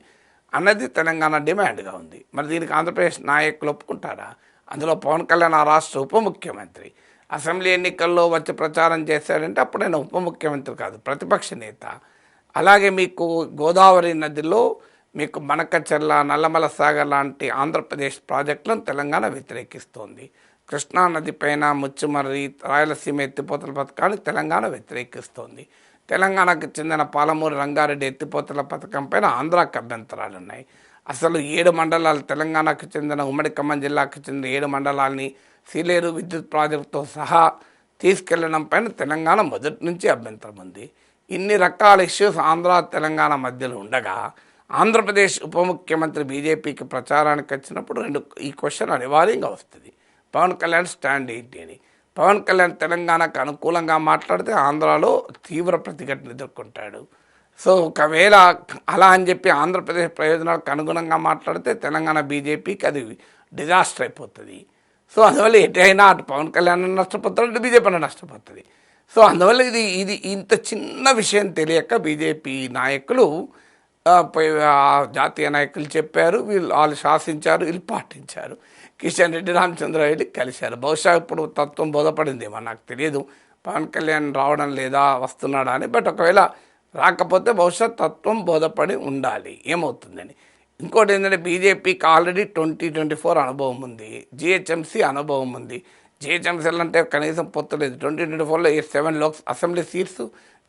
అన్నది తెలంగాణ డిమాండ్గా ఉంది. మరి దీనికి ఆంధ్రప్రదేశ్ నాయకులు ఒప్పుకుంటారా? అందులో పవన్ కళ్యాణ్ ఆ రాష్ట్ర ఉప ముఖ్యమంత్రి. అసెంబ్లీ ఎన్నికల్లో వచ్చి ప్రచారం చేశారంటే అప్పుడైనా ఉప ముఖ్యమంత్రి కాదు, ప్రతిపక్ష నేత. అలాగే మీకు గోదావరి నదిలో మీకు మనకచెర్ల, నల్లమల సాగర్ లాంటి ఆంధ్రప్రదేశ్ ప్రాజెక్టులను తెలంగాణ వ్యతిరేకిస్తోంది. కృష్ణానది పైన ముచ్చుమర్రి, రాయలసీమ ఎత్తిపోతల పథకాన్ని తెలంగాణ వ్యతిరేకిస్తోంది. తెలంగాణకు చెందిన పాలమూరు రంగారెడ్డి ఎత్తిపోతల పథకం పైన ఆంధ్రాకి అభ్యంతరాలు ఉన్నాయి. అసలు 7 మండలాలు, తెలంగాణకు చెందిన ఉమ్మడి ఖమ్మం జిల్లాకు చెందిన 7 మండలాల్ని సీలేరు విద్యుత్ ప్రాజెక్టుతో సహా తీసుకెళ్లడం పైన తెలంగాణ మొదటి నుంచి అభ్యంతరం ఉంది. ఇన్ని రకాల ఇష్యూస్ ఆంధ్ర తెలంగాణ మధ్యలో ఉండగా ఆంధ్రప్రదేశ్ ఉప ముఖ్యమంత్రి బీజేపీకి ప్రచారానికి వచ్చినప్పుడు ఈ క్వశ్చన్ అనివార్యంగా వస్తుంది. పవన్ కళ్యాణ్ స్టాండ్ ఏంటి అని. పవన్ కళ్యాణ్ తెలంగాణకు అనుకూలంగా మాట్లాడితే ఆంధ్రాలో తీవ్ర ప్రతిఘటన ఎదుర్కొంటాడు. సో ఒకవేళ అలా అని చెప్పి ఆంధ్రప్రదేశ్ ప్రయోజనాలకు అనుగుణంగా మాట్లాడితే తెలంగాణ బీజేపీకి అది డిజాస్టర్ అయిపోతుంది. సో అందువల్ల ఎటైనా అటు పవన్ కళ్యాణ్ నష్టపోతాడు, అటు బీజేపీ నష్టపోతుంది. సో అందువల్ల ఇది ఇంత చిన్న విషయం తెలియక బీజేపీ నాయకులు జాతీయ నాయకులు చెప్పారు, వాళ్ళు శాసించారు, వీళ్ళు పాటించారు. కిషన్ రెడ్డి, రామచంద్రారెడ్డి కలిశారు. బహుశా ఇప్పుడు తత్వం బోధపడిందేమో నాకు తెలియదు, పవన్ కళ్యాణ్ రావడం లేదా వస్తున్నాడా అని. బట్ ఒకవేళ రాకపోతే బహుశా తత్వం బోధపడి ఉండాలి ఏమవుతుందని. ఇంకోటి ఏంటంటే బీజేపీకి ఆల్రెడీ 2024 అనుభవం ఉంది, జిహెచ్ఎంసీ అనుభవం ఉంది. జిహెచ్ఎంసీలు అంటే కనీసం పొత్తలేదు. 2024లో 7 అసెంబ్లీ సీట్స్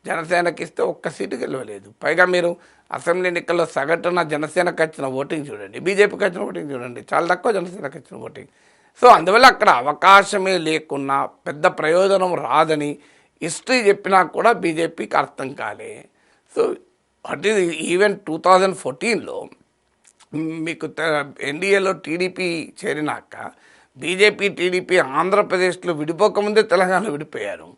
జనసేనకి ఇస్తే ఒక్క సీటు గెలవలేదు. పైగా మీరు అసెంబ్లీ ఎన్నికల్లో సగటున జనసేనకు వచ్చిన ఓటింగ్ చూడండి, బీజేపీకి వచ్చిన ఓటింగ్ చూడండి, చాలా తక్కువ జనసేనకు వచ్చిన ఓటింగ్. సో అందువల్ల అక్కడ అవకాశమే లేకున్నా పెద్ద ప్రయోజనం రాదని హిస్టరీ చెప్పినా కూడా బీజేపీకి అర్థం కాలే. సో అట్ ఈవెన్ 2014లో మీకు ఎన్డీఏలో టీడీపీ చేరినాక బీజేపీ టీడీపీ ఆంధ్రప్రదేశ్లో విడిపోకముందే తెలంగాణలో విడిపోయారు.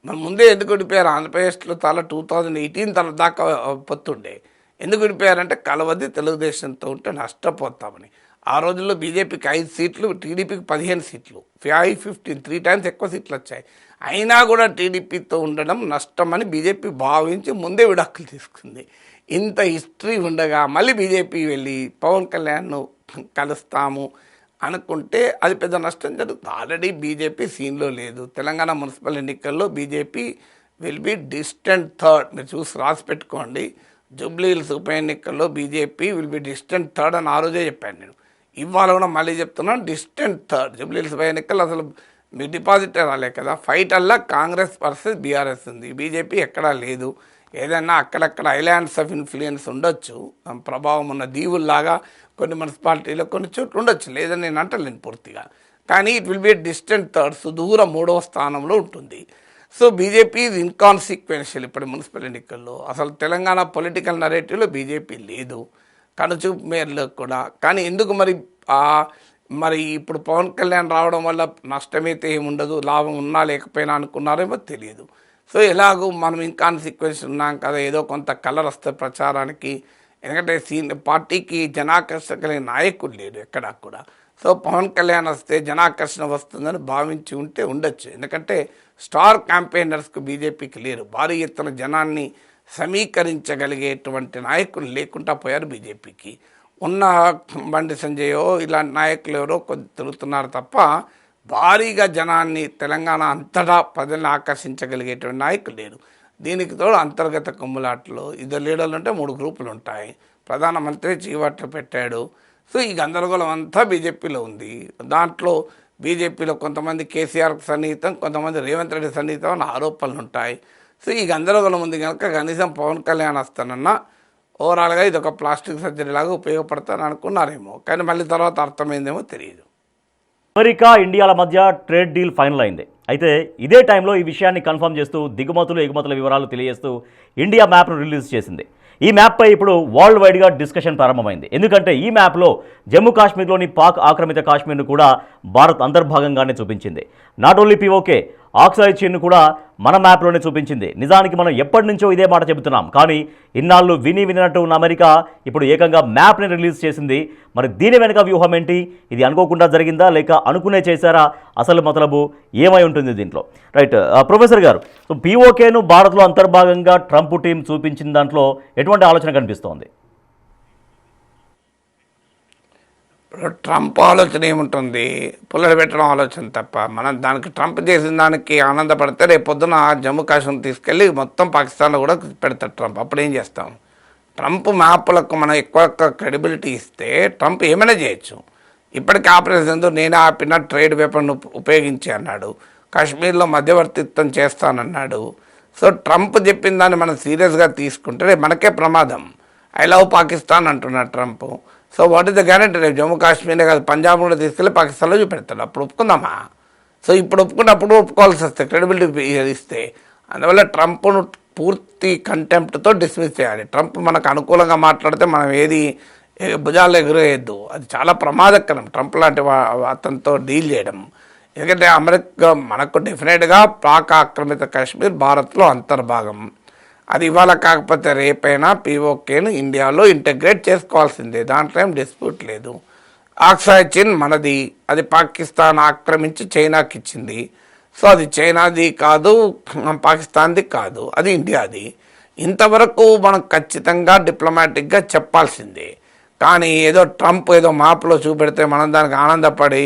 మన ముందే ఎందుకు విడిపోయారు? ఆంధ్రప్రదేశ్లో చాలా 2018 దాకా పొత్తుండే. ఎందుకు విడిపోయారంటే కలవద్ది తెలుగుదేశంతో ఉంటే నష్టపోతామని. ఆ రోజుల్లో బీజేపీకి 5 సీట్లు, టీడీపీకి 15 సీట్లు, 15 3 టైమ్స్ ఎక్కువ సీట్లు వచ్చాయి. అయినా కూడా టీడీపీతో ఉండడం నష్టమని బీజేపీ భావించి ముందే విడాకులు తీసుకుంది. ఇంత హిస్టరీ ఉండగా మళ్ళీ బీజేపీ వెళ్ళి పవన్ కళ్యాణ్ను కలుస్తాము అనుకుంటే అది పెద్ద నష్టం జరుగుతుంది. ఆల్రెడీ బీజేపీ సీన్లో లేదు. తెలంగాణ మున్సిపల్ ఎన్నికల్లో BJP will be distant third. మీరు చూసి రాసి పెట్టుకోండి. జూబ్లీహిల్స్ ఉప ఎన్నికల్లో BJP will be distant third అని ఆ రోజే చెప్పాను నేను. ఇవాళ కూడా మళ్ళీ చెప్తున్నాను, డిస్టెంట్ థర్డ్. జూబ్లీహిల్స్ ఉప ఎన్నికల్లో అసలు మీ డిపాజిటే రాలే కదా. ఫైట్ అల్లా కాంగ్రెస్ వర్సెస్ బీఆర్ఎస్ ఉంది, బీజేపీ ఎక్కడా లేదు. ఏదైనా అక్కడక్కడ ఐలాండ్స్ ఆఫ్ ఇన్ఫ్లుయెన్స్ ఉండొచ్చు, ప్రభావం ఉన్న దీవుల్లాగా కొన్ని మున్సిపాలిటీలో కొన్ని చోట్ల ఉండొచ్చు, లేదని నేను అంటలేను పూర్తిగా. కానీ it will be distant third, సుదూర 3వ స్థానంలో ఉంటుంది. సో బీజేపీ ఇది ఇన్కాన్సిక్వెన్షియల్. ఇప్పుడు మున్సిపల్ ఎన్నికల్లో అసలు తెలంగాణ పొలిటికల్ నరేటివ్లో బీజేపీ లేదు, కనుచూపు మేరలో కూడా. కానీ ఎందుకు మరి ఇప్పుడు పవన్ కళ్యాణ్ రావడం వల్ల నష్టమైతే ఏముండదు, లాభం ఉన్నా లేకపోయినా అనుకున్నారేమో తెలియదు. సో ఎలాగో మనం ఇన్కాన్సిక్వెన్స్ ఉన్నాం కదా, ఏదో కొంత కలర్ వస్తే ప్రచారానికి. ఎందుకంటే పార్టీకి జనాకర్షణ కలిగిన నాయకుడు లేడు ఎక్కడా కూడా. సో పవన్ కళ్యాణ్ వస్తే జనాకర్షణ వస్తుందని భావించి ఉంటే ఉండొచ్చు. ఎందుకంటే స్టార్ క్యాంపెయినర్స్కు బీజేపీకి లేరు. భారీ ఎత్తున జనాన్ని సమీకరించగలిగేటువంటి నాయకులు లేకుండా పోయారు బీజేపీకి. ఉన్న బండి సంజయో ఇలాంటి నాయకులు ఎవరో కొద్ది తిరుగుతున్నారు తప్ప భారీగా జనాన్ని తెలంగాణ అంతటా ప్రజల్ని ఆకర్షించగలిగేటువంటి నాయకులు లేరు. దీనికి తోడు అంతర్గత కుమ్ములాటలు. 2 లీడర్లు ఉంటే 3 గ్రూపులు ఉంటాయి. ప్రధానమంత్రి చీవాట్లు పెట్టాడు. సో ఈ గందరగోళం అంతా బీజేపీలో ఉంది. దాంట్లో బీజేపీలో కొంతమంది కేసీఆర్కి సన్నిహితం, కొంతమంది రేవంత్ రెడ్డి సన్నిహితం అన్న ఆరోపణలు ఉంటాయి. సో ఈ గందరగోళం ఉంది కనుక కనీసం పవన్ కళ్యాణ్ వస్తానన్నా ఓవరాల్గా ఇది ఒక ప్లాస్టిక్ సర్జరీ లాగా ఉపయోగపడతాను అనుకున్నారేమో. కానీ మళ్ళీ తర్వాత అర్థమైందేమో తెలియదు. అమెరికా ఇండియాల మధ్య ట్రేడ్ డీల్ ఫైనల్ అయింది. అయితే ఇదే టైంలో ఈ విషయాన్ని కన్ఫర్మ్ చేస్తూ దిగుమతులు ఎగుమతుల వివరాలు తెలియజేస్తూ ఇండియా మ్యాప్ను రిలీజ్ చేసింది. ఈ మ్యాప్పై ఇప్పుడు వరల్డ్ వైడ్గా డిస్కషన్ ప్రారంభమైంది. ఎందుకంటే ఈ మ్యాప్లో జమ్మూ కాశ్మీర్లోని పాక్ ఆక్రమిత కాశ్మీర్ను కూడా భారత్ అంతర్భాగంగానే చూపించింది. నాట్ ఓన్లీ పీఓకే, ఆక్సాయ్ చీన్ను కూడా మన మ్యాప్లోనే చూపించింది. నిజానికి మనం ఎప్పటి నుంచో ఇదే మాట చెబుతున్నాం, కానీ ఇన్నాళ్ళు వినినట్టు ఉన్న అమెరికా ఇప్పుడు ఏకంగా మ్యాప్ని రిలీజ్ చేసింది. మరి దీని వెనుక వ్యూహం ఏంటి? ఇది అనుకోకుండా జరిగిందా లేక అనుకునే చేశారా? అసలు మతలబు ఏమై ఉంటుంది దీంట్లో? రైట్, ప్రొఫెసర్ గారు, సో పీఓకేను భారత్లో అంతర్భాగంగా ట్రంప్ టీం చూపించిన దాంట్లో ఎటువంటి ఆలోచన కనిపిస్తోంది? ట్రంప్ ఆలోచన ఏముంటుంది? పుల్లలు పెట్టడం ఆలోచన తప్ప. మనం దానికి ట్రంప్ చేసిన దానికి ఆనందపడితే రేపు పొద్దున జమ్మూ కాశ్మీర్ తీసుకెళ్ళి మొత్తం పాకిస్తాన్లో కూడా పెడతాడు ట్రంప్. అప్పుడు ఏం చేస్తాం? ట్రంప్ మ్యాప్లకు మనం ఎక్కువ క్రెడిబిలిటీ ఇస్తే ట్రంప్ ఏమైనా చేయొచ్చు. ఇప్పటికీ ఆపరేషన్ నేను ఆపిన ట్రేడ్ వెపన్ ఉపయోగించి అన్నాడు. కాశ్మీర్లో మధ్యవర్తిత్వం చేస్తానన్నాడు. సో ట్రంప్ చెప్పిన దాన్ని మనం సీరియస్గా తీసుకుంటే రేపు మనకే ప్రమాదం. ఐ లవ్ పాకిస్తాన్ అంటున్నాడు Trump. So what is the guarantee? రేపు జమ్మూ కాశ్మీరే కాదు పంజాబ్ కూడా తీసుకెళ్ళి పాకిస్తాన్లో చూపెడతాడు. అప్పుడు ఒప్పుకుందామా? సో ఇప్పుడు ఒప్పుకున్నప్పుడు ఒప్పుకోవాల్సి వస్తే క్రెడిబిలిటీ ఇస్తే. అందువల్ల ట్రంప్ను పూర్తి కంటెంప్ట్తో డిస్మిస్ చేయాలి. ట్రంప్ మనకు అనుకూలంగా మాట్లాడితే మనం ఏది భుజాలు ఎగురేయద్దు. అది చాలా ప్రమాదకరం ట్రంప్ లాంటి అతనితో డీల్ చేయడం. ఎందుకంటే అమెరికా మనకు డెఫినెట్గా పాక్ ఆక్రమిత కాశ్మీర్ భారత్లో అంతర్భాగం. అది ఇవాళ కాకపోతే రేపైనా పీఓకేను ఇండియాలో ఇంటగ్రేట్ చేసుకోవాల్సిందే. దాంట్లో ఏం డిస్ప్యూట్ లేదు. ఆక్సాయ్ చీన్ మనది, అది పాకిస్తాన్ ఆక్రమించి చైనాకి ఇచ్చింది. సో అది చైనాది కాదు, పాకిస్తాన్ది కాదు, అది ఇండియాది. ఇంతవరకు మనం ఖచ్చితంగా డిప్లొమాటిక్గా చెప్పాల్సిందే. కానీ ఏదో ట్రంప్ ఏదో మ్యాప్లో చూపెడితే మనం దానికి ఆనందపడి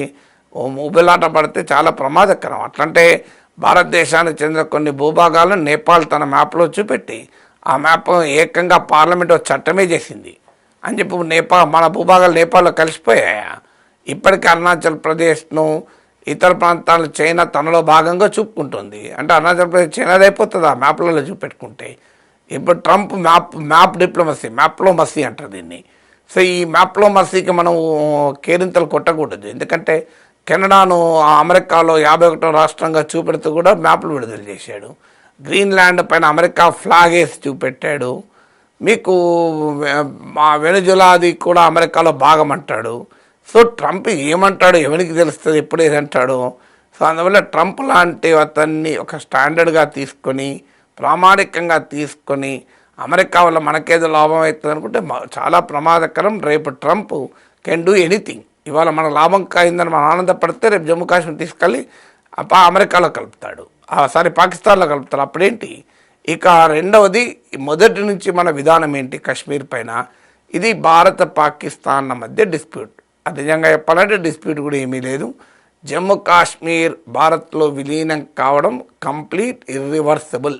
ఉబిలాట పడితే చాలా ప్రమాదకరం. అట్లంటే భారతదేశానికి చెందిన కొన్ని భూభాగాలను నేపాల్ తన మ్యాప్లో చూపెట్టి ఆ మ్యాప్ ఏకంగా పార్లమెంట్ చట్టమే చేసింది అని చెప్పి మన భూభాగాలు నేపాల్లో కలిసిపోయాయా? ఇప్పటికీ అరుణాచల్ ప్రదేశ్ను ఇతర ప్రాంతాలను చైనా తనలో భాగంగా చూపుకుంటుంది. అంటే అరుణాచల్ ప్రదేశ్ చైనాది అయిపోతుంది ఆ మ్యాప్లలో చూపెట్టుకుంటే. ఇప్పుడు ట్రంప్ మ్యాప్ మ్యాప్లోమసీ అంటారు దీన్ని. సో ఈ మ్యాప్లోమసీకి మనం కేరింతలు కొట్టకూడదు. ఎందుకంటే కెనడాను అమెరికాలో 51వ రాష్ట్రంగా చూపెడుతూ కూడా మ్యాప్లు విడుదల చేశాడు. గ్రీన్లాండ్ పైన అమెరికా ఫ్లాగ్ వేసి చూపెట్టాడు. మీకు వెనుజులాది కూడా అమెరికాలో భాగం అంటాడు. సో ట్రంప్ ఏమంటాడు ఎవరికి తెలుస్తుంది, ఎప్పుడు ఏదంటాడు? సో అందువల్ల ట్రంప్ లాంటి అతన్ని ఒక స్టాండర్డ్గా తీసుకొని ప్రామాణికంగా తీసుకొని అమెరికా వల్ల మనకేదో లాభం అవుతుంది అనుకుంటే చాలా ప్రమాదకరం. రేపు ట్రంప్ కెన్ డూ ఎనీథింగ్. ఇవాళ మన లాభం కాయిందని మనం ఆనందపడితే రేపు జమ్మూ కాశ్మీర్ తీసుకెళ్ళి అమెరికాలో కలుపుతాడు, పాకిస్తాన్లో కలుపుతాడు. అప్పుడేంటి? ఇక రెండవది, మొదటి నుంచి మన విధానం ఏంటి కాశ్మీర్ పైన? ఇది భారత పాకిస్తాన్ల మధ్య డిస్ప్యూట్. అది నిజంగా చెప్పాలంటే డిస్ప్యూట్ కూడా ఏమీ లేదు. జమ్మూ కాశ్మీర్ భారత్లో విలీనం కావడం కంప్లీట్ ఇర్రివర్సిబుల్.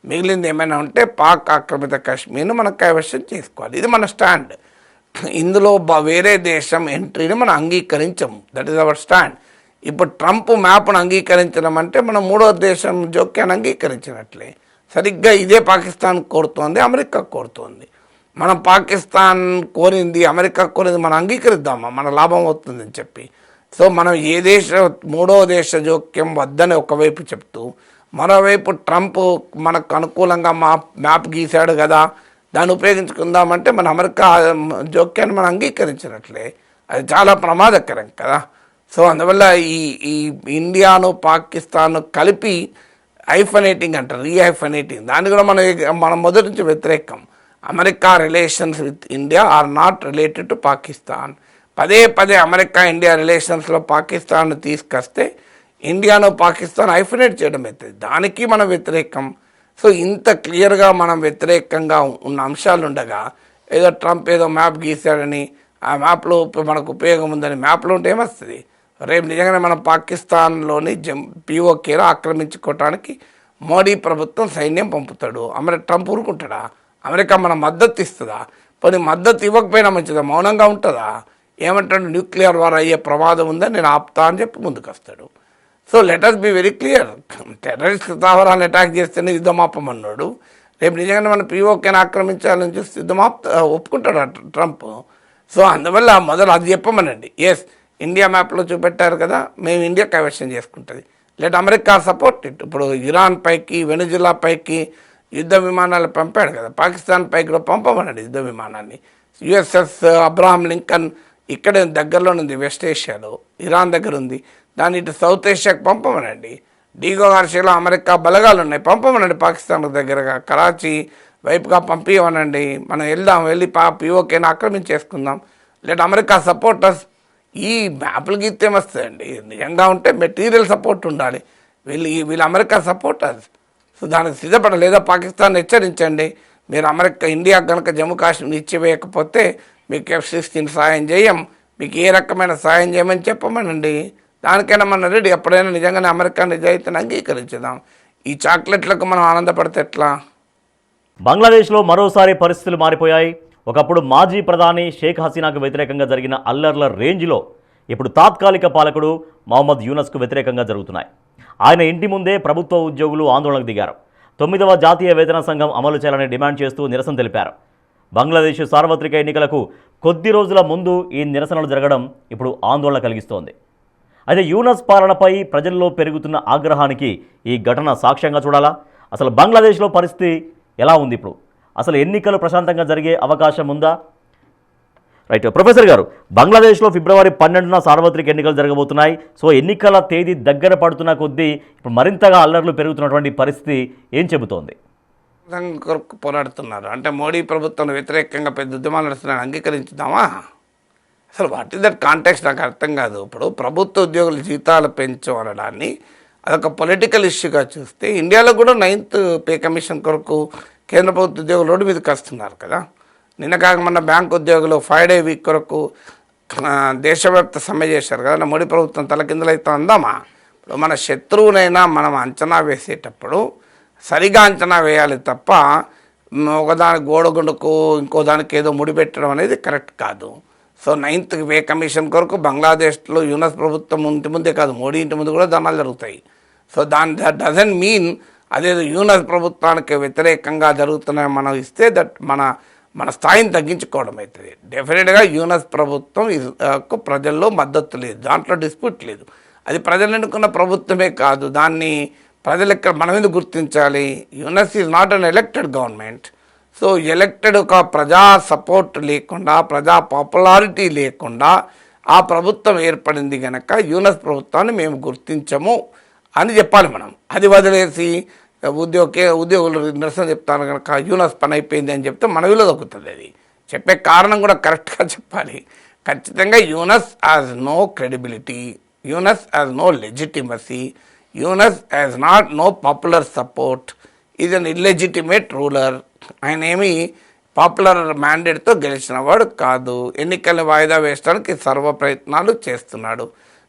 మిగిలింది ఏమైనా ఉంటే పాక్ ఆక్రమిత కాశ్మీర్ను మనం కైవశం చేసుకోవాలి. ఇది మన స్టాండ్. ఇందులో వేరే దేశం ఎంట్రీని మనం అంగీకరించము. That is our stand. ఇప్పుడు ట్రంప్ మ్యాప్ను అంగీకరించడం అంటే మనం మూడో దేశం జోక్యాన్ని అంగీకరించినట్లే. సరిగ్గా ఇదే పాకిస్తాన్ కోరుతోంది, అమెరికా కోరుతోంది. మనం పాకిస్తాన్ కోరింది, అమెరికా కోరింది మనం అంగీకరిద్దామా? మన లాభం అవుతుందని చెప్పి. సో మనం ఏ దేశ మూడో దేశ జోక్యం వద్దని ఒకవైపు చెప్తూ, మరోవైపు ట్రంప్ మనకు అనుకూలంగా మ్యాప్ గీశాడు కదా, దాన్ని ఉపయోగించుకుందామంటే మన అమెరికా జోక్యాన్ని మనం అంగీకరించినట్లే. అది చాలా ప్రమాదకరం కదా. సో అందువల్ల ఈ ఇండియాను పాకిస్తాన్ కలిపి ఐఫనేటింగ్ అంటారు, రీఐఫనేటింగ్. దాన్ని కూడా మనం మొదటి నుంచి వ్యతిరేకం. America relations with India are not related to Pakistan. పదే అమెరికా ఇండియా రిలేషన్స్లో పాకిస్తాన్ తీసుకొస్తే ఇండియాను పాకిస్తాన్ ఐఫనేట్ చేయడం అవుతుంది. దానికి మనం వ్యతిరేకం. సో ఇంత క్లియర్గా మనం వ్యతిరేకంగా ఉన్న అంశాలు ఉండగా ఏదో ట్రంప్ ఏదో మ్యాప్ గీశాడని, ఆ మ్యాప్లో మనకు ఉపయోగం ఉందని మ్యాప్లో ఉంటే ఏమొస్తుంది? రేపు నిజంగానే మనం పాకిస్తాన్లోని పీఓకేలో ఆక్రమించుకోవటానికి మోడీ ప్రభుత్వం సైన్యం పంపుతాడు. ట్రంప్ ఊరుకుంటాడా? అమెరికా మన మద్దతు ఇస్తుందా? పోనీ మద్దతు ఇవ్వకపోయినా మంచిదా? మౌనంగా ఉంటుందా? ఏమంటాడు? న్యూక్లియర్ వార్ అయ్యే ప్రమాదం ఉందని నేను ఆపుతా అని చెప్పి ముందుకు వస్తాడు. So let us be very clear. Terrorist స్థావరాలను అటాక్ చేస్తేనే యుద్ధం ఆపమన్నాడు. రేపు నిజంగానే మన పీఓకేని ఆక్రమించాలని చూస్తే యుద్ధం ఒప్పుకుంటాడు ట్రంప్. సో అందువల్ల మొదలు అది చెప్పమనండి. ఎస్, ఇండియా మ్యాప్లో చూపెట్టారు కదా, మేము ఇండియా కైవసం చేసుకుంటుంది. లేదా అమెరికా సపోర్ట్ ఇట్. ఇప్పుడు ఇరాన్ పైకి, వెనుజులా పైకి యుద్ధ విమానాలు పంపాడు కదా, పాకిస్తాన్ పైకి కూడా పంపమన్నాడు యుద్ధ విమానాన్ని. యుఎస్ఎస్ అబ్రహాం లింకన్ ఇక్కడే దగ్గరలో ఉంది, వెస్ట్ ఏషియాలో ఇరాన్ దగ్గర ఉంది. దాన్ని ఇటు సౌత్ ఏషియాకి పంపమనండి. డీగో గార్షియాలో అమెరికా బలగాలు ఉన్నాయి, పంపమనండి. పాకిస్తాన్ దగ్గరగా కరాచీ వైపుగా పంపించమనండి. మనం వెళ్ళి పిఓకేని ఆక్రమించేసుకుందాం. లేదా అమెరికా సపోర్టర్స్ ఈ మ్యాప్లు గీతే వస్తాయండి. నిజంగా ఉంటే మెటీరియల్ సపోర్ట్ ఉండాలి. వీళ్ళు అమెరికా సపోర్టర్స్. సో దానికి సిద్ధపడ, లేదా పాకిస్తాన్ హెచ్చరించండి, మీరు ఇండియా కనుక జమ్మూ కాశ్మీర్ ఇచ్చివేయకపోతే మీకు F-16 సాయం చేయం, మీకు ఏ రకమైన సాయం చేయమని చెప్పమనండి. దానికైనా మన రెడీ. ఎప్పుడైనా నిజంగానే అమెరికా నిజాయితీని అంగీకరించుదాం. ఈ చాక్లెట్లకు మనం ఆనందపడితే ఎట్లా? బంగ్లాదేశ్లో మరోసారి పరిస్థితులు మారిపోయాయి. ఒకప్పుడు మాజీ ప్రధాని షేక్ హసీనాకు వ్యతిరేకంగా జరిగిన అల్లర్ల రేంజ్లో ఇప్పుడు తాత్కాలిక పాలకుడు మహమ్మద్ యూనస్కు వ్యతిరేకంగా జరుగుతున్నాయి. ఆయన ఇంటి ముందే ప్రభుత్వ ఉద్యోగులు ఆందోళనకు దిగారు. 9వ జాతీయ వేతన సంఘం అమలు చేయాలని డిమాండ్ చేస్తూ నిరసన తెలిపారు. బంగ్లాదేశ్ సార్వత్రిక ఎన్నికలకు కొద్ది రోజుల ముందు ఈ నిరసనలు జరగడం ఇప్పుడు ఆందోళన కలిగిస్తోంది. అయితే యూనస్ పాలనపై ప్రజల్లో పెరుగుతున్న ఆగ్రహానికి ఈ ఘటన సాక్ష్యంగా చూడాలా? అసలు బంగ్లాదేశ్లో పరిస్థితి ఎలా ఉంది ఇప్పుడు? అసలు ఎన్నికలు ప్రశాంతంగా జరిగే అవకాశం ఉందా? రైట్, ప్రొఫెసర్ గారు, బంగ్లాదేశ్లో ఫిబ్రవరి 12న సార్వత్రిక ఎన్నికలు జరగబోతున్నాయి. సో ఎన్నికల తేదీ దగ్గర పడుతున్న కొద్దీ ఇప్పుడు మరింతగా అల్లర్లు పెరుగుతున్నటువంటి పరిస్థితి ఏం చెబుతోంది? కొరకు పోరాడుతున్నారు అంటే మోడీ ప్రభుత్వం వ్యతిరేకంగా పెద్ద ఉద్యమాలు నడుస్తున్నాయని అంగీకరించుదామా? అసలు వాట్ ఇస్ దట్ కాంటెక్స్ట్ నాకు అర్థం కాదు. ఇప్పుడు ప్రభుత్వ ఉద్యోగుల జీతాలు పెంచు అనడాన్ని అదొక పొలిటికల్ ఇష్యూగా చూస్తే, ఇండియాలో కూడా 9th పే కమిషన్ కొరకు కేంద్ర ప్రభుత్వ ఉద్యోగులు రోడ్డు మీదకి వస్తున్నారు కదా. నిన్న కాక మొన్న బ్యాంక్ ఉద్యోగులు 5-day వీక్ కొరకు దేశవ్యాప్త సమ్మె చేశారు కదా. మోడీ ప్రభుత్వం తలకిందులైతే అందామా? ఇప్పుడు మన శత్రువునైనా మనం అంచనా వేసేటప్పుడు సరిగా అంచనా వేయాలి తప్ప ఒకదానికి గోడగుండుకు ఇంకో దానికి ఏదో ముడిపెట్టడం అనేది కరెక్ట్ కాదు. సో 9th పే కమిషన్ కొరకు బంగ్లాదేశ్లో యూనస్ ప్రభుత్వం ఇంటి ముందే కాదు, మోడీ ఇంటి ముందు కూడా ధర్నాలు జరుగుతాయి. సో దట్ డజంట్ మీన్ అదేదో యూనస్ ప్రభుత్వానికి వ్యతిరేకంగా జరుగుతున్నాయి మనం ఇస్తే దట్ మన స్థాయిని తగ్గించుకోవడం అవుతుంది. డెఫినెట్గా యూనస్ ప్రభుత్వం ప్రజల్లో మద్దతు లేదు, దాంట్లో డిస్ప్యూట్ లేదు. అది ప్రజలు ఎన్నుకున్న ప్రభుత్వమే కాదు, దాన్ని ప్రజలు ఇక్కడ మనం ఎందుకు గుర్తించాలి? Yunus is not an elected government. So elected ఒక ప్రజా సపోర్ట్ లేకుండా, ప్రజా పాపులారిటీ లేకుండా ఆ ప్రభుత్వం ఏర్పడింది కనుక యూనస్ ప్రభుత్వాన్ని మేము గుర్తించము అని చెప్పాలి మనం. అది వదిలేసి ఉద్యోగులు నిరసన చెప్తాను కనుక యూనస్ పని అయిపోయింది అని చెప్తే మన విలువ దొక్కుతుంది. అది చెప్పే కారణం కూడా కరెక్ట్గా చెప్పాలి. ఖచ్చితంగా Yunus has no credibility, Yunus has no legitimacy, Yunus has no popular support, is an illegitimate ruler. ఆయన ఏమి పాపులర్ మ్యాండేట్తో గెలిచిన వాడు కాదు. ఎన్నికల్ని వాయిదా వేయడానికి సర్వ ప్రయత్నాలు చేస్తున్నాడు.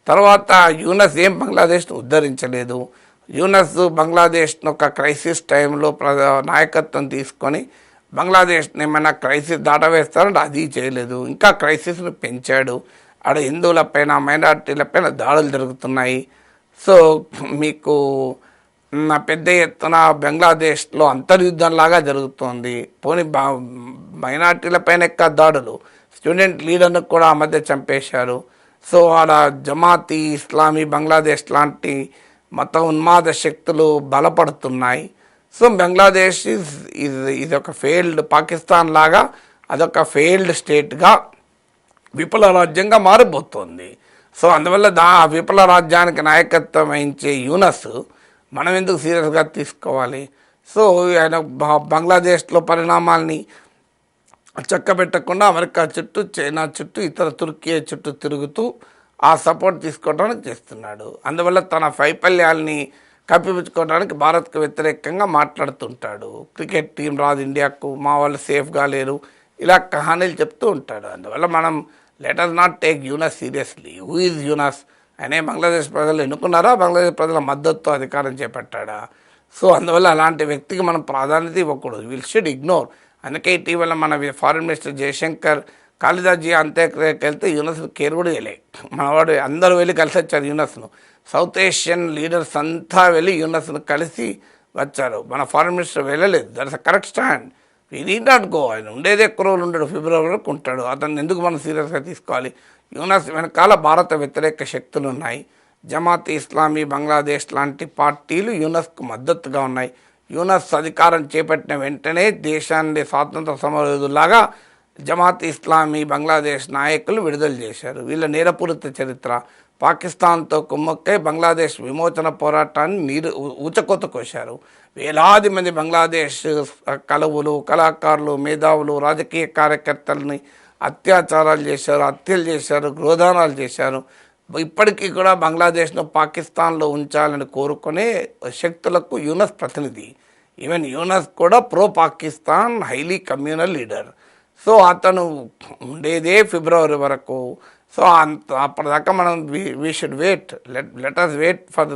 తర్వాత యూనస్ ఏం బంగ్లాదేశ్ను ఉద్ధరించలేదు. యూనస్ బంగ్లాదేశ్ను ఒక క్రైసిస్ టైంలో నాయకత్వం తీసుకొని బంగ్లాదేశ్ని ఏమైనా క్రైసిస్ దాటవేస్తారంటే అది చేయలేదు, ఇంకా క్రైసిస్ను పెంచాడు. ఆడ హిందువులపైన, మైనార్టీలపైన దాడులు జరుగుతున్నాయి. సో మీకు పెద్ద ఎత్తున బంగ్లాదేశ్లో అంతర్యుద్ధంలాగా జరుగుతోంది. పోనీ మైనార్టీలపైన ఎక్క దాడులు, స్టూడెంట్ లీడర్ను కూడా ఆ మధ్య చంపేశారు. సో ఆడ జమాతీ ఇస్లామీ బంగ్లాదేశ్ లాంటి మత ఉన్మాద శక్తులు బలపడుతున్నాయి. సో బంగ్లాదేశ్ ఇది ఒక ఫెయిల్డ్, పాకిస్తాన్ లాగా అదొక ఫెయిల్డ్ స్టేట్గా విఫల రాజ్యంగా మారిపోతుంది. సో అందువల్ల విఫల రాజ్యానికి నాయకత్వం వహించే యూనస్ మనం ఎందుకు సీరియస్గా తీసుకోవాలి? సో ఆయన బంగ్లాదేశ్లో పరిణామాల్ని చక్కబెట్టకుండా అమెరికా చుట్టూ, చైనా చుట్టూ, ఇతర తుర్కీ చుట్టూ తిరుగుతూ ఆ సపోర్ట్ తీసుకోవడానికి చేస్తున్నాడు. అందువల్ల తన వైఫల్యాల్ని కప్పిపుచ్చుకోవడానికి భారత్కు వ్యతిరేకంగా మాట్లాడుతుంటాడు. క్రికెట్ టీం రాదు ఇండియాకు, మా వాళ్ళు సేఫ్గా లేరు, ఇలా కహానీలు చెప్తూ ఉంటాడు. అందువల్ల మనం let us not take Yunus seriously. Who is Yunus? ఆయనే బంగ్లాదేశ్ ప్రజలు ఎన్నుకున్నారా? బంగ్లాదేశ్ ప్రజల మద్దతుతో అధికారం చేపట్టాడా? సో అందువల్ల అలాంటి వ్యక్తికి మనం ప్రాధాన్యత ఇవ్వకూడదు. Will should ignore. అందుకే ఇటీవల మన ఫారిన్ మినిస్టర్ జయశంకర్ కాళిదాస్ జీ అంత్యక్రియకి వెళ్తే యూనస్ను కేర్ కూడా చేయలే. మనవాడు అందరూ వెళ్ళి కలిసి వచ్చారు యూనస్ను. సౌత్ ఏషియన్ లీడర్స్ అంతా వెళ్ళి యూనస్ను కలిసి వచ్చారు. మన ఫారిన్ మినిస్టర్ వెళ్ళలేదు. That's a correct stand. We need not go. ఆయన ఉండేది ఎక్కువ రోజులు ఉండడు, ఫిబ్రవరి వరకు ఉంటాడు. అతన్ని ఎందుకు మనం సీరియస్గా తీసుకోవాలి? యూనస్ వెనకాల భారత వ్యతిరేక శక్తులు ఉన్నాయి. జమాత్ ఇస్లామీ, బంగ్లాదేశ్ లాంటి పార్టీలు యూనస్కు మద్దతుగా ఉన్నాయి. యూనస్ అధికారం చేపట్టిన వెంటనే దేశాన్ని స్వాతంత్ర సమరయోధులాగా జమాత్ ఇస్లామీ, బంగ్లాదేశ్ నాయకులు విడుదల చేశారు. వీళ్ళ నేరపూరిత చరిత్ర, పాకిస్తాన్తో కుమ్మక్కై బంగ్లాదేశ్ విమోచన పోరాటాన్ని ఊచకోత కోశారు. వేలాది మంది బంగ్లాదేశ్ కలవులు, కళాకారులు, మేధావులు, రాజకీయ కార్యకర్తలని అత్యాచారాలు చేశారు, హత్యలు చేశారు, గృహదానాలు చేశారు. ఇప్పటికీ కూడా బంగ్లాదేశ్ను పాకిస్తాన్లో ఉంచాలని కోరుకునే శక్తులకు యూనస్ ప్రతినిధి. ఈవెన్ యూనస్ కూడా pro Pakistan highly communal leader. So అతను ఉండేదే ఫిబ్రవరి వరకు. సో అప్పటిదాకా మనం we should wait, let us wait for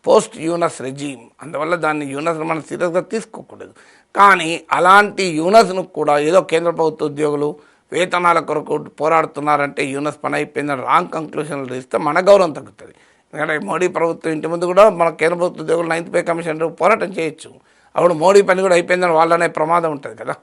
post Yunus regime. అందువల్ల దాన్ని యూనస్ను మనం సీరియస్గా తీసుకోకూడదు. కానీ అలాంటి యూనస్ను కూడా ఏదో కేంద్ర ప్రభుత్వ ఉద్యోగులు వేతనాల కొరకు పోరాడుతున్నారంటే యూనస్ పని అయిపోయిందని రాంగ్ కంక్లూషన్లు ఇస్తే మన గౌరవం తగ్గుతుంది. ఎందుకంటే మోడీ ప్రభుత్వం ఇంటి ముందు కూడా మన కేంద్ర ప్రభుత్వ ఉద్యోగులు 9th పే కమిషన్ పోరాటం చేయొచ్చు. అప్పుడు మోడీ పని కూడా అయిపోయిందని వాళ్ళనే ప్రమాదం ఉంటుంది కదా.